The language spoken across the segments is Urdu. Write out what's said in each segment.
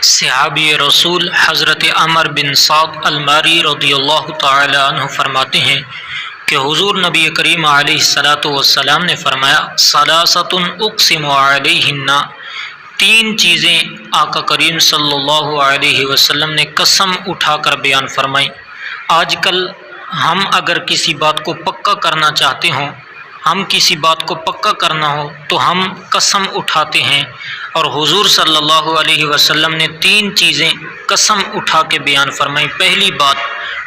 صحابی رسول حضرت عمر بن سعد الماری رضی اللہ تعالی عنہ فرماتے ہیں کہ حضور نبی کریم علیہ الصلاۃ والسلام نے فرمایا ثلاثۃ اقسم علیہن، تین چیزیں آقا کریم صلی اللہ علیہ وسلم نے قسم اٹھا کر بیان فرمائی۔ آج کل ہم اگر کسی بات کو پکا کرنا چاہتے ہوں، ہم کسی بات کو پکا کرنا ہو تو ہم قسم اٹھاتے ہیں، اور حضور صلی اللہ علیہ وسلم نے تین چیزیں قسم اٹھا کے بیان فرمائی۔ پہلی بات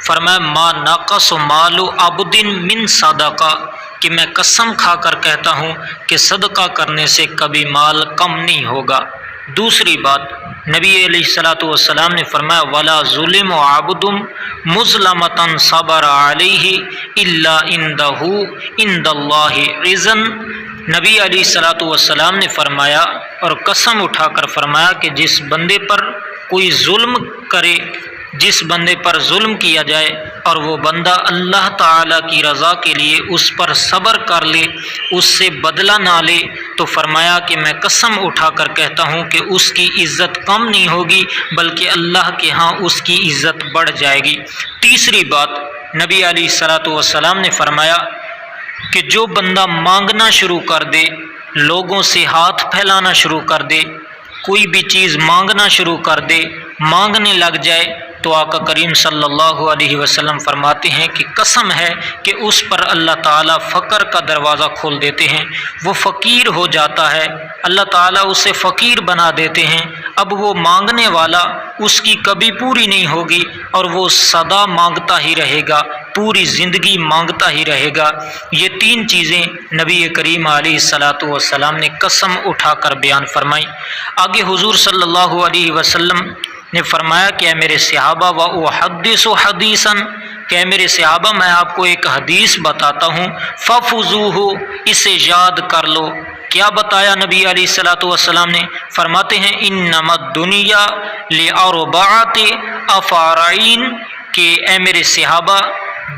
فرمایا ما ناقص مال عبد من صدقہ، کہ میں قسم کھا کر کہتا ہوں کہ صدقہ کرنے سے کبھی مال کم نہیں ہوگا۔ دوسری بات نبی علیہ الصلاۃ والسلام نے فرمایا ولا ظلم عبد مظلمۃ صبر علیہ الا عند اللہ اذن۔ نبی علیہ الصلاۃ والسلام نے فرمایا اور قسم اٹھا کر فرمایا کہ جس بندے پر کوئی ظلم کرے، جس بندے پر ظلم کیا جائے اور وہ بندہ اللہ تعالیٰ کی رضا کے لیے اس پر صبر کر لے، اس سے بدلہ نہ لے، تو فرمایا کہ میں قسم اٹھا کر کہتا ہوں کہ اس کی عزت کم نہیں ہوگی بلکہ اللہ کے ہاں اس کی عزت بڑھ جائے گی۔ تیسری بات نبی علیہ الصلاۃ والسلام نے فرمایا کہ جو بندہ مانگنا شروع کر دے، لوگوں سے ہاتھ پھیلانا شروع کر دے، کوئی بھی چیز مانگنا شروع کر دے، مانگنے لگ جائے، تو آقا کریم صلی اللہ علیہ وسلم فرماتے ہیں کہ قسم ہے کہ اس پر اللہ تعالیٰ فقر کا دروازہ کھول دیتے ہیں، وہ فقیر ہو جاتا ہے، اللہ تعالیٰ اسے فقیر بنا دیتے ہیں۔ اب وہ مانگنے والا اس کی کبھی پوری نہیں ہوگی اور وہ سدا مانگتا ہی رہے گا، پوری زندگی مانگتا ہی رہے گا۔ یہ تین چیزیں نبی کریم علیہ الصلاۃ والسلام نے قسم اٹھا کر بیان فرمائی۔ آگے حضور صلی اللہ علیہ وسلم نے فرمایا کہ اے میرے صحابہ وَأُحَدِّثُ حَدِيثًا، کہ اے میرے صحابہ میں آپ کو ایک حدیث بتاتا ہوں، فَفُزُوهُ، اسے یاد کر لو۔ کیا بتایا نبی علیہ الصلاۃ والسلام نے؟ فرماتے ہیں انما الدنیا لأربعۃ افارین، کہ اے میرے صحابہ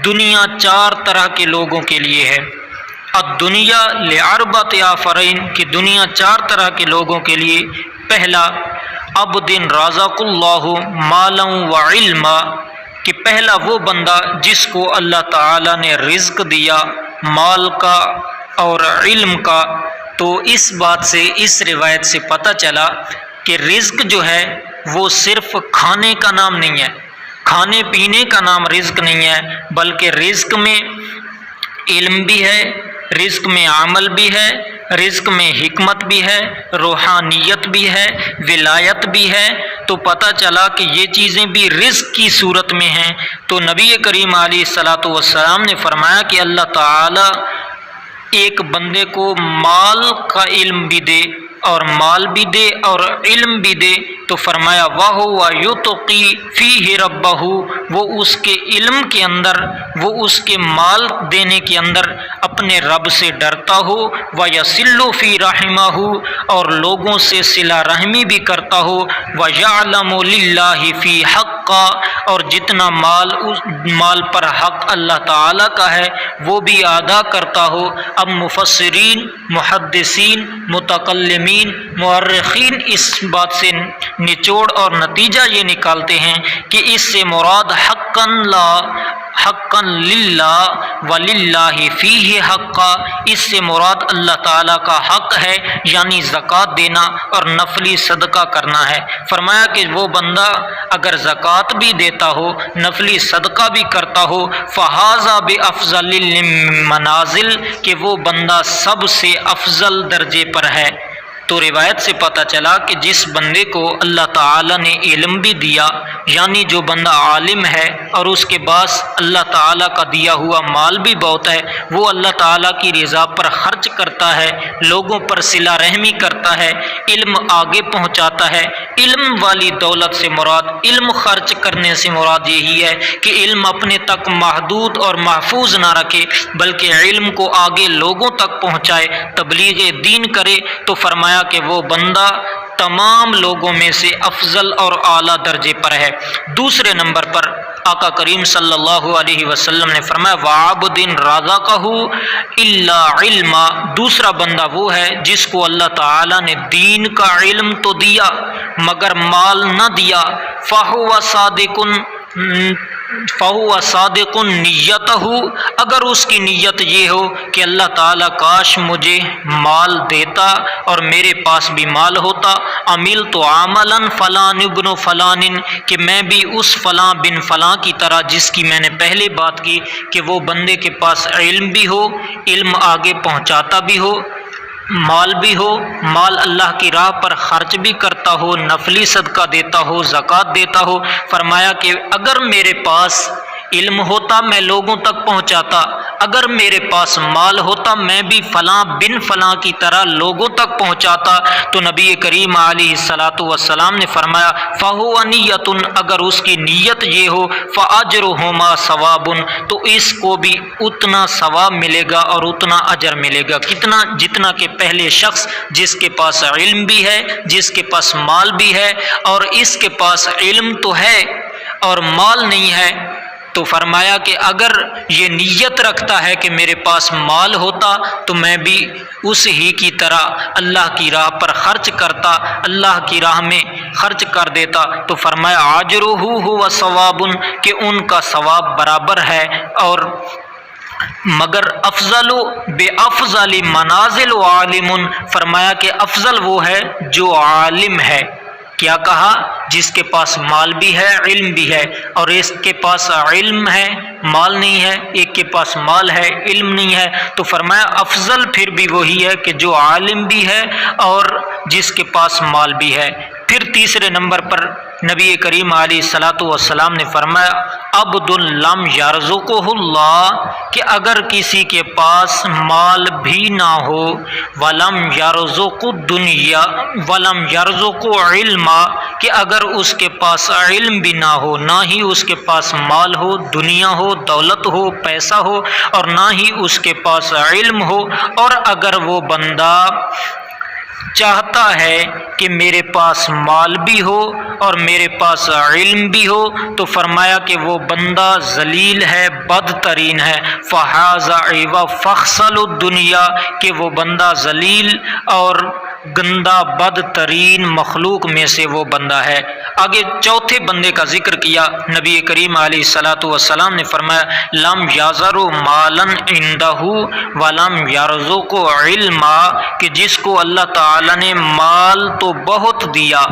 دنیا چار طرح کے لوگوں کے لیے ہے۔ الدنیا لأربعۃ افارین، کہ دنیا چار طرح کے لوگوں کے لیے۔ پہلا عبد رزق اللہ مالا وعلما، کہ پہلا وہ بندہ جس کو اللہ تعالیٰ نے رزق دیا مال کا اور علم کا۔ تو اس بات سے، اس روایت سے پتہ چلا کہ رزق جو ہے وہ صرف کھانے کا نام نہیں ہے، کھانے پینے کا نام رزق نہیں ہے، بلکہ رزق میں علم بھی ہے، رزق میں عمل بھی ہے، رزق میں حکمت بھی ہے، روحانیت بھی ہے، ولایت بھی ہے۔ تو پتہ چلا کہ یہ چیزیں بھی رزق کی صورت میں ہیں۔ تو نبی کریم علیہ الصلاۃ والسلام نے فرمایا کہ اللہ تعالی ایک بندے کو مال کا علم بھی دے اور مال بھی دے اور علم بھی دے، تو فرمایا وَهُوَ يُتَقِي فِيهِ رَبَّهُ، وہ اس کے علم کے اندر، وہ اس کے مال دینے کے اندر اپنے رب سے ڈرتا ہو، وَيَصِلُّ فِي رَحِمَهُ، اور لوگوں سے صلہ رحمی بھی کرتا ہو، وَيَعْلَمُ لِلَّهِ فِي حَقًّا، اور جتنا مال پر حق اللہ تعالیٰ کا ہے وہ بھی ادا کرتا ہو۔ اب مفسرین، محدثین، متکلمین، مورخین اس بات سے نچوڑ اور نتیجہ یہ نکالتے ہیں کہ اس سے مراد حقاً للہ وللہ فیہ حقا، اس سے مراد اللہ تعالیٰ کا حق ہے، یعنی زکوٰۃ دینا اور نفلی صدقہ کرنا ہے۔ فرمایا کہ وہ بندہ اگر زکوٰۃ بھی دیتا ہو، نفلی صدقہ بھی کرتا ہو، فہذا بافضل المنازل، کہ وہ بندہ سب سے افضل درجے پر ہے۔ تو روایت سے پتہ چلا کہ جس بندے کو اللہ تعالیٰ نے علم بھی دیا، یعنی جو بندہ عالم ہے اور اس کے پاس اللہ تعالیٰ کا دیا ہوا مال بھی بہت ہے، وہ اللہ تعالیٰ کی رضا پر خرچ کرتا ہے، لوگوں پر صلہ رحمی کرتا ہے، علم آگے پہنچاتا ہے۔ علم والی دولت سے مراد، علم خرچ کرنے سے مراد یہی ہے کہ علم اپنے تک محدود اور محفوظ نہ رکھے بلکہ علم کو آگے لوگوں تک پہنچائے، تبلیغ دین کرے۔ تو فرمایا کہ وہ بندہ تمام لوگوں میں سے افضل اور اعلیٰ درجے پر ہے۔ دوسرے نمبر پر آقا کریم صلی اللہ علیہ وسلم نے فرمایا وعبد رزقہ الا علما، دوسرا بندہ وہ ہے جس کو اللہ تعالیٰ نے دین کا علم تو دیا مگر مال نہ دیا، فہو صادق نیتہ، اگر اس کی نیت یہ ہو کہ اللہ تعالیٰ کاش مجھے مال دیتا اور میرے پاس بھی مال ہوتا، عملت عملا فلان ابن فلان، کہ میں بھی اس فلاں بن فلاں کی طرح، جس کی میں نے پہلے بات کی کہ وہ بندے کے پاس علم بھی ہو، علم آگے پہنچاتا بھی ہو، مال بھی ہو، مال اللہ کی راہ پر خرچ بھی کرتا ہو، نفلی صدقہ دیتا ہو، زکوٰۃ دیتا ہو۔ فرمایا کہ اگر میرے پاس علم ہوتا میں لوگوں تک پہنچاتا، اگر میرے پاس مال ہوتا میں بھی فلاں بن فلاں کی طرح لوگوں تک پہنچاتا۔ تو نبی کریم علیہ الصلاۃ والسلام نے فرمایا فہو نیت، اگر اس کی نیت یہ ہو فاجرہما ثواب، تو اس کو بھی اتنا ثواب ملے گا اور اتنا اجر ملے گا، کتنا؟ جتنا کہ پہلے شخص جس کے پاس علم بھی ہے، جس کے پاس مال بھی ہے، اور اس کے پاس علم تو ہے اور مال نہیں ہے، تو فرمایا کہ اگر یہ نیت رکھتا ہے کہ میرے پاس مال ہوتا تو میں بھی اس ہی کی طرح اللہ کی راہ پر خرچ کرتا، اللہ کی راہ میں خرچ کر دیتا، تو فرمایا اجرہ ہوا ثواب، کہ ان کا ثواب برابر ہے، اور مگر افضل بے افضل منازل عالم، فرمایا کہ افضل وہ ہے جو عالم ہے۔ کیا کہا؟ جس کے پاس مال بھی ہے، علم بھی ہے، اور اس کے پاس علم ہے مال نہیں ہے، ایک کے پاس مال ہے علم نہیں ہے، تو فرمایا افضل پھر بھی وہی ہے کہ جو عالم بھی ہے اور جس کے پاس مال بھی ہے۔ پھر تیسرے نمبر پر نبی کریم علیہ الصلاۃ والسلام نے فرمایا عبد لم یرزقہ اللہ، کہ اگر کسی کے پاس مال بھی نہ ہو، ولم یرزق دنیا ولم یرزق علما، کہ اگر اس کے پاس علم بھی نہ ہو، نہ ہی اس کے پاس مال ہو، دنیا ہو، دولت ہو، پیسہ ہو، اور نہ ہی اس کے پاس علم ہو، اور اگر وہ بندہ چاہتا ہے کہ میرے پاس مال بھی ہو اور میرے پاس علم بھی ہو، تو فرمایا کہ وہ بندہ ذلیل ہے، بدترین ہے، فہذا فخسل الدنیا، کہ وہ بندہ ذلیل اور گندہ بدترین مخلوق میں سے وہ بندہ ہے۔ آگے چوتھے بندے کا ذکر کیا نبی کریم علیہ الصلاۃ والسلام نے فرمایا لم یذر مالا عندہ ولم یرزق علما، کہ جس کو اللہ تعالی نے مال تو بہت دیا،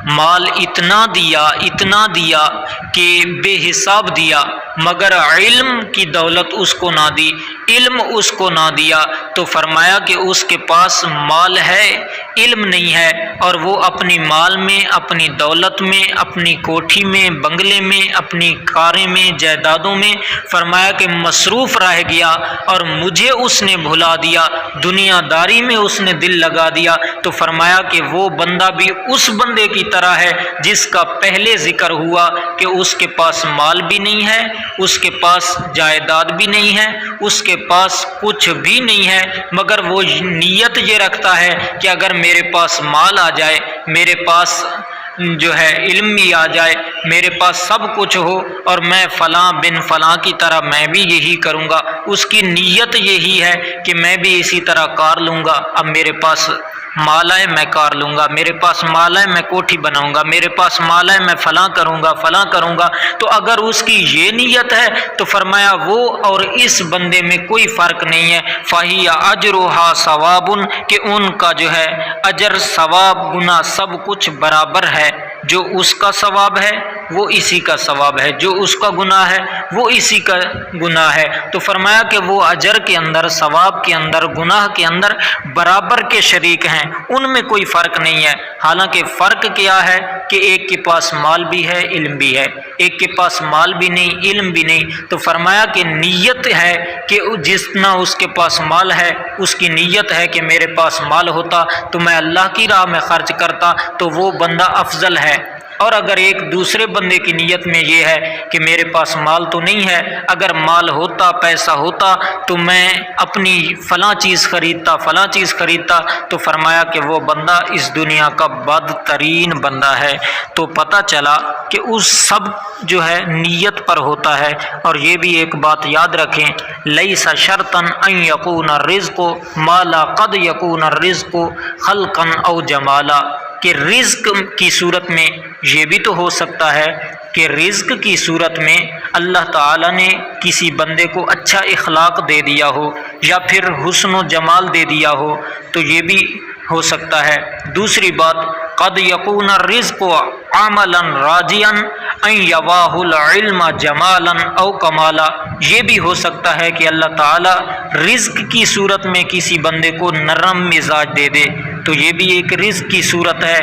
مال اتنا دیا کہ بے حساب دیا، مگر علم کی دولت اس کو نہ دی، علم اس کو نہ دیا، تو فرمایا کہ اس کے پاس مال ہے علم نہیں ہے، اور وہ اپنی مال میں، اپنی دولت میں، اپنی کوٹھی میں، بنگلے میں، اپنی کاریں میں، جائیدادوں میں، فرمایا کہ مصروف رہ گیا اور مجھے اس نے بھلا دیا، دنیا داری میں اس نے دل لگا دیا، تو فرمایا کہ وہ بندہ بھی اس بندے کی طرح ہے جس کا پہلے ذکر ہوا کہ اس کے پاس مال بھی نہیں ہے، اس کے پاس جائیداد بھی نہیں ہے، اس کے پاس کچھ بھی نہیں ہے، مگر وہ نیت یہ رکھتا ہے کہ اگر میرے پاس مال آ جائے، میرے پاس جو ہے علم بھی آ جائے، میرے پاس سب کچھ ہو، اور میں فلاں بن فلاں کی طرح میں بھی یہی کروں گا، اس کی نیت یہی ہے کہ میں بھی اسی طرح کار لوں گا، اب میرے پاس مال ہے میں کار لوں گا، میرے پاس مال ہے میں کوٹھی بناؤں گا، میرے پاس مال ہے میں فلاں کروں گا فلاں کروں گا، تو اگر اس کی یہ نیت ہے تو فرمایا وہ اور اس بندے میں کوئی فرق نہیں ہے، فہی اجرھا ثواب، کہ ان کا جو ہے اجر ثواب گناہ سب کچھ برابر ہے، جو اس کا ثواب ہے وہ اسی کا ثواب ہے، جو اس کا گناہ ہے وہ اسی کا گناہ ہے، تو فرمایا کہ وہ اجر کے اندر، ثواب کے اندر، گناہ کے اندر برابر کے شریک ہیں، ان میں کوئی فرق نہیں ہے۔ حالانکہ فرق کیا ہے کہ ایک کے پاس مال بھی ہے علم بھی ہے، ایک کے پاس مال بھی نہیں علم بھی نہیں، تو فرمایا کہ نیت ہے کہ جتنا اس کے پاس مال ہے اس کی نیت ہے کہ میرے پاس مال ہوتا تو میں اللہ کی راہ میں خرچ کرتا، تو وہ بندہ افضل ہے، اور اگر ایک دوسرے بندے کی نیت میں یہ ہے کہ میرے پاس مال تو نہیں ہے، اگر مال ہوتا، پیسہ ہوتا تو میں اپنی فلاں چیز خریدتا، تو فرمایا کہ وہ بندہ اس دنیا کا بدترین بندہ ہے۔ تو پتہ چلا کہ اس سب جو ہے نیت پر ہوتا ہے۔ اور یہ بھی ایک بات یاد رکھیں، لیس شرطا ان یکون الرزق ما لا قد یکون الرزق خلقا او جمالا، کہ رزق کی صورت میں یہ بھی تو ہو سکتا ہے کہ رزق کی صورت میں اللہ تعالیٰ نے کسی بندے کو اچھا اخلاق دے دیا ہو یا پھر حسن و جمال دے دیا ہو، تو یہ بھی ہو سکتا ہے۔ دوسری بات، قد یکون الرزق عملا راجیا ان یواہ العلم جمالا او کمالا، یہ بھی ہو سکتا ہے کہ اللہ تعالیٰ رزق کی صورت میں کسی بندے کو نرم مزاج دے دے، تو یہ بھی ایک رزق کی صورت ہے۔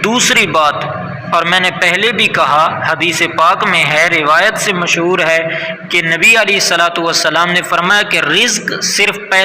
دوسری بات، اور میں نے پہلے بھی کہا، حدیث پاک میں ہے، روایت سے مشہور ہے کہ نبی علیہ الصلوۃ والسلام نے فرمایا کہ رزق صرف پیسہ